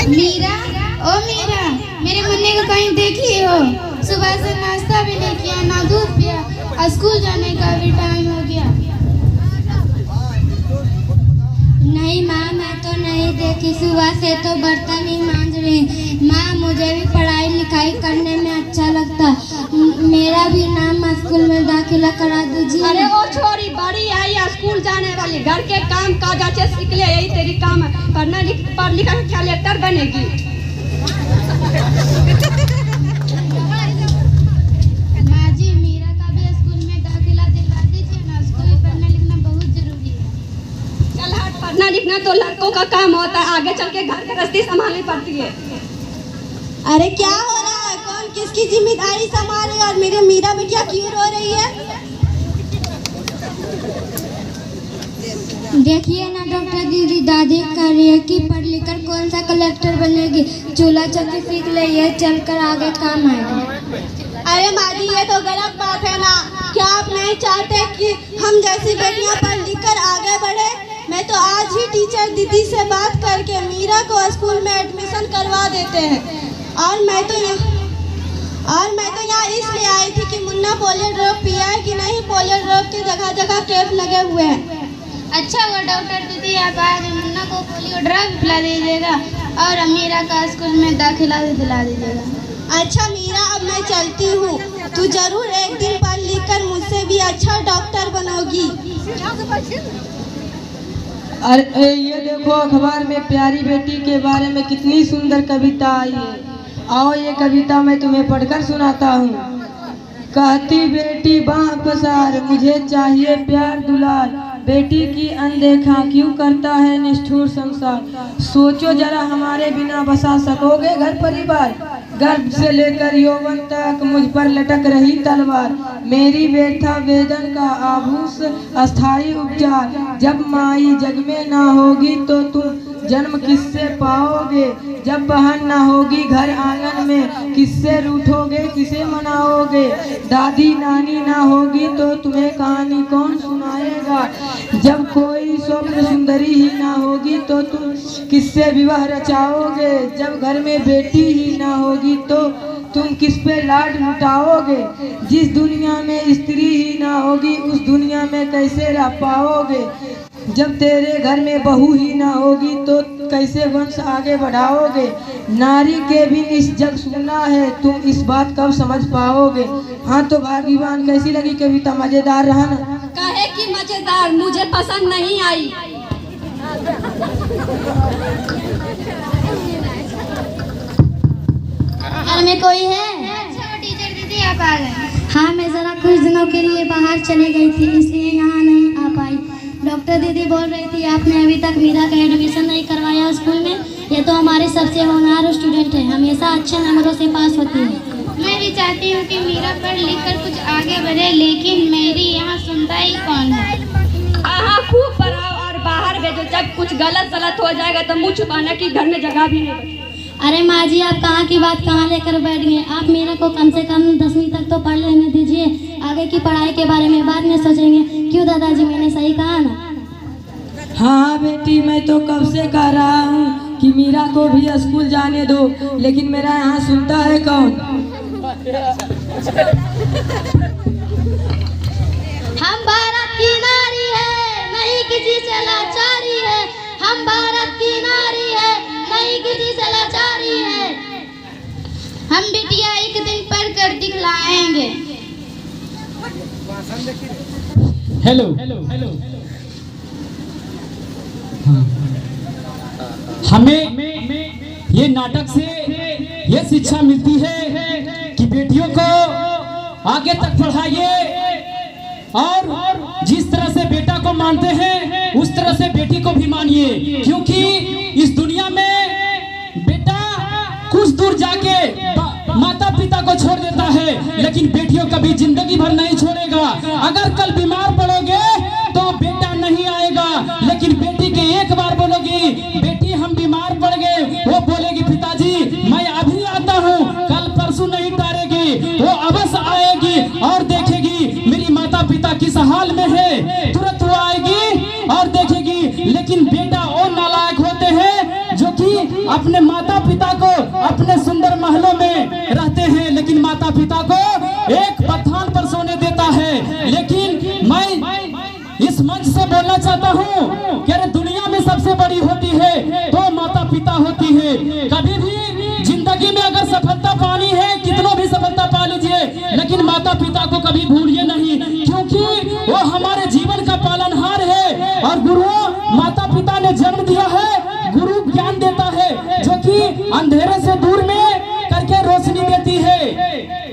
मीरा, ओ मीरा, मेरे मुन्ने को कहीं देखी हो? सुबह से नाश्ता भी नहीं किया, ना दूध पिया, स्कूल जाने का भी टाइम हो गया। नहीं माँ, मैं तो नहीं देखी। सुबह से तो बर्तन ही मांज रही। माँ, मुझे भी पढ़ाई लिखाई करने में अच्छा लगता, मेरा भी नाम स्कूल में दाखिला करा दीजिए। अरे वो छोरी बड़ी आई या स्कूल जाने वाली, घर के काम काज अच्छे सीख ले, यही तेरी काम है। पढ़ लिखा के क्या लेटर बनेगी। माँ जी, मीरा का भी स्कूल में दाखिला दिलवा दीजिए ना, स्कूल में पढ़ना लिखना बहुत जरूरी है। चल हट, पढ़ना लिखना तो लड़कों का काम होता है, आगे चल के घर की गृहस्थी संभालनी पड़ती है। अरे क्या हो रहा है? कौन किसकी जिम्मेदारी संभाले? और मेरे मीरा बिटिया क्यों रो रही है? देखिए ना डॉक्टर दीदी, दादी कह रही है कि पढ़ लिख कर कौन सा कलेक्टर बनेगी, चूल्हा चौकी सीख ले, ये चलकर आगे काम आएगा। अरे माँ जी, ये तो गलत बात है ना। क्या आप नहीं चाहते कि हम जैसी बेटियां पढ़ लिख कर आगे बढ़े? मैं तो आज ही टीचर दीदी से बात करके मीरा को स्कूल में एडमिशन करवा देते हैं। और मैं तो यहाँ इसलिए आई थी कि मुन्ना पोलियो ड्रॉप पिया है कि नहीं। पोलियो ड्रॉप के जगह जगह कैंप लगे हुए हैं। अच्छा वो डॉक्टर दीदी, आप आज मुन्ना को पोलियो ड्रॉप पिला दीजिएगा और मीरा का स्कूल में दाखिला भी दिला दीजिएगा। अच्छा मीरा, अब मैं चलती हूँ। तू जरूर एक दिन पढ़ लिख कर मुझसे भी अच्छा डॉक्टर बनोगी। अरे ये देखो, अखबार में प्यारी बेटी के बारे में कितनी सुंदर कविता आई है। आओ ये कविता मैं तुम्हें पढ़कर सुनाता हूँ। कहती बेटी बाँ पसार, मुझे चाहिए प्यार दुलार, बेटी की अनदेखा क्यों करता है निष्ठुर संसार। सोचो जरा, हमारे बिना बसा सकोगे घर परिवार? गर्भ से लेकर यौवन तक मुझ पर लटक रही तलवार, मेरी व्यथा वेदन का आभूष अस्थाई उपचार। जब माई जग में ना होगी तो तुम जन्म किससे पाओगे? जब बहन ना होगी घर आंगन में, किससे रूठोगे, किसे मनाओगे? दादी नानी ना होगी तो तुम्हें कहानी कौन सुनाएगा? जब कोई स्वप्न सुंदरी ही ना होगी तो तुम किससे विवाह रचाओगे? जब घर में बेटी ही ना होगी तो तुम किस पे लाड लुटाओगे? जिस दुनिया में स्त्री ही ना होगी उस दुनिया में कैसे रह पाओगे? जब तेरे घर में बहू ही ना होगी तो कैसे वंश आगे बढ़ाओगे? नारी के भी इस जग सुना है, तुम इस बात कब समझ पाओगे? हाँ तो भाग्यवान, कैसी लगी कविता? मजेदार रहा ना? कहे कि मजेदार, मुझे पसंद नहीं आई। घर में कोई है? अच्छा वो टीचर दीदी, आप आ गए। हाँ, मैं ज़रा कुछ दिनों के लिए बाहर चली गई थी, इसलिए यहाँ नहीं आ पाई। डॉक्टर दीदी बोल रही थी आपने अभी तक मीरा का एडमिशन नहीं करवाया स्कूल में। ये तो हमारे सबसे होनहार स्टूडेंट है, हमेशा अच्छे नंबरों से पास होती है। मैं भी चाहती हूँ कि मीरा पढ़ लिख कर कुछ आगे बढ़े, लेकिन मेरी यहाँ सुनता ही कौन है। हाँ, खूब पढ़ाओ और बाहर भेजो। जब कुछ गलत हो जाएगा तो मुँह छुपाने की घर में जगह भी नहीं बची। अरे माँ जी, आप कहाँ की बात कहाँ लेकर बैठ गए? आप मीरा को कम से कम 10वीं तक तो पढ़ लेने दीजिए, आगे की पढ़ाई के बारे में बाद में सोचेंगे। क्यों दादाजी, मैंने सही कहा ना? हाँ बेटी, मैं तो कब से कह रहा हूँ कि मीरा को भी स्कूल जाने दो, लेकिन मेरा यहाँ सुनता है कौन? हम भारत की नारी है, नहीं किसी से लाचारी है। हम भारत की नारी है, नहीं किसी से लाचारी है। हम बिटिया एक दिन पढ़ कर दिखलाएंगे। हेलो, हमें ये नाटक से ये शिक्षा मिलती है कि बेटियों को आगे तक पढ़ाइए और जिस तरह से बेटा को मानते हैं उस तरह से बेटी को भी मानिए, क्योंकि इस दुनिया में बेटा कुछ दूर जाके माता पिता को छोड़ देता है, लेकिन बेटियों कभी जिंदगी भर नहीं छोड़ेगा। अगर कल बीमार पड़ोगे तो बेटा नहीं आएगा, लेकिन बेटी के एक बार बोलोगी बेटी हम बीमार पड़ गए, वो बोलेगी पिताजी मैं अभी आता हूँ, कल परसों नहीं टारेगी, वो अवश्य आएगी और देखेगी मेरी माता पिता किस हाल में है, तुरंत वो आएगी और देखेगी। लेकिन बेटा वो नालायक होते हैं जो कि अपने माता पिता को अपने सुंदर महलों में रहते हैं, लेकिन माता पिता को एक पत्थर पर सोने देता है। लेकिन मैं इस मंच से बोलना चाहता हूँ कि अरे दुनिया में सबसे बड़ी होती है तो माता पिता होती है। कभी भी जिंदगी में अगर सफलता पानी है, कितनों भी सफलता पा लीजिए, लेकिन माता पिता को कभी भूलिए नहीं, क्योंकि वो हमारे जीवन का पालनहार है। और गुरुओं, माता पिता ने जन्म दिया है, गुरु ज्ञान देता है जो कि अंधेरे से दूर में करके रोशनी देती है।